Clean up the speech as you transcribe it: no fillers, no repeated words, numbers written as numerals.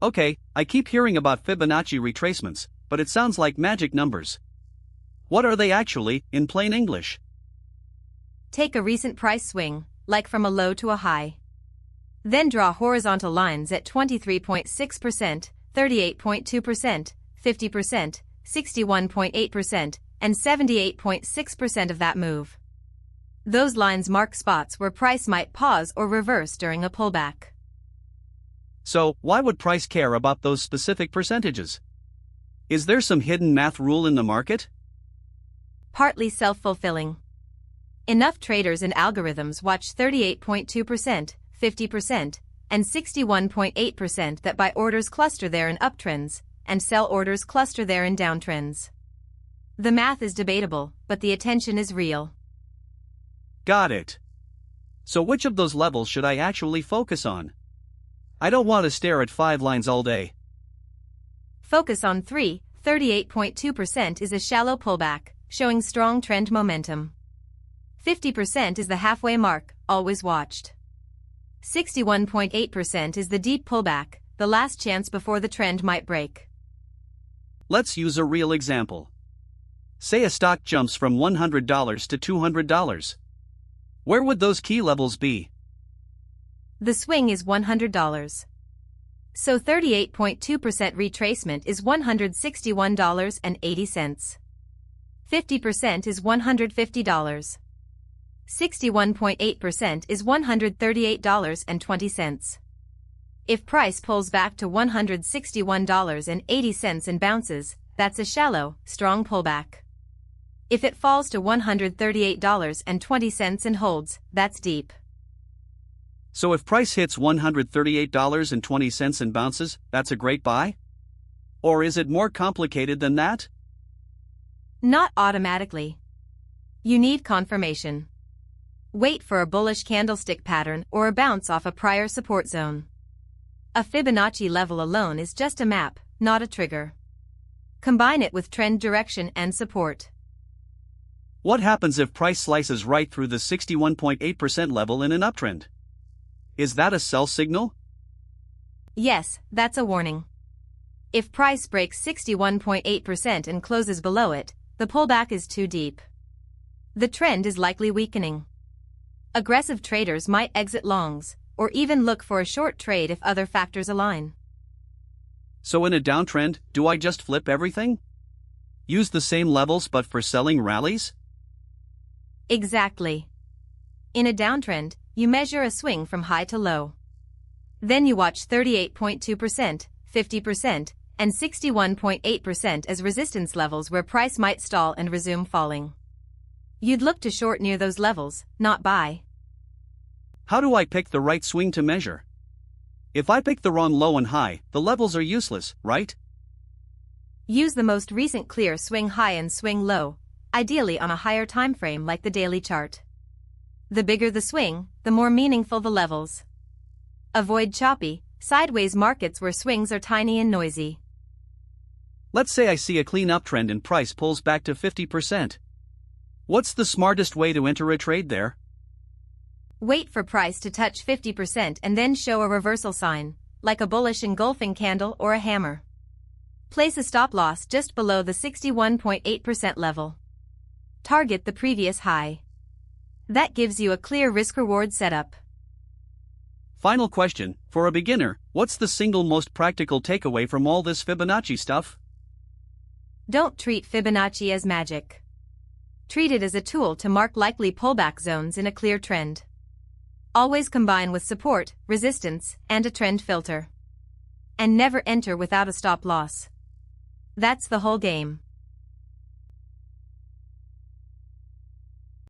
Okay, I keep hearing about Fibonacci retracements, but it sounds like magic numbers. What are they actually, in plain English? Take a recent price swing, like from a low to a high. Then draw horizontal lines at 23.6%, 38.2%, 50%, 61.8%, and 78.6% of that move. Those lines mark spots where price might pause or reverse during a pullback. So, why would price care about those specific percentages? Is there some hidden math rule in the market? Partly self-fulfilling. Enough traders and algorithms watch 38.2%, 50%, and 61.8% that buy orders cluster there in uptrends, and sell orders cluster there in downtrends. The math is debatable, but the attention is real. Got it. So which of those levels should I actually focus on? I don't want to stare at 5 lines all day. Focus on 3. 38.2% is a shallow pullback, showing strong trend momentum. 50% is the halfway mark, always watched. 61.8% is the deep pullback, the last chance before the trend might break. Let's use a real example. Say a stock jumps from $100 to $200. Where would those key levels be? The swing is $100. So 38.2% retracement is $161.80. 50% is $150. 61.8% is $138.20. If price pulls back to $161.80 and bounces, that's a shallow, strong pullback. If it falls to $138.20 and holds, that's deep. So if price hits $138.20 and bounces, that's a great buy? Or is it more complicated than that? Not automatically. You need confirmation. Wait for a bullish candlestick pattern or a bounce off a prior support zone. A Fibonacci level alone is just a map, not a trigger. Combine it with trend direction and support. What happens if price slices right through the 61.8% level in an uptrend? Is that a sell signal? Yes, that's a warning. If price breaks 61.8% and closes below it, the pullback is too deep. The trend is likely weakening. Aggressive traders might exit longs, or even look for a short trade if other factors align. So in a downtrend, do I just flip everything? Use the same levels but for selling rallies? Exactly. In a downtrend, you measure a swing from high to low. Then you watch 38.2%, 50%, and 61.8% as resistance levels where price might stall and resume falling. You'd look to short near those levels, not buy. How do I pick the right swing to measure? If I pick the wrong low and high, the levels are useless, right? Use the most recent clear swing high and swing low, ideally on a higher time frame like the daily chart. The bigger the swing, the more meaningful the levels. Avoid choppy, sideways markets where swings are tiny and noisy. Let's say I see a clean uptrend and price pulls back to 50%. What's the smartest way to enter a trade there? Wait for price to touch 50% and then show a reversal sign, like a bullish engulfing candle or a hammer. Place a stop loss just below the 61.8% level. Target the previous high. That gives you a clear risk-reward setup. Final question, for a beginner, what's the single most practical takeaway from all this Fibonacci stuff? Don't treat Fibonacci as magic. Treat it as a tool to mark likely pullback zones in a clear trend. Always combine with support, resistance, and a trend filter. And never enter without a stop loss. That's the whole game.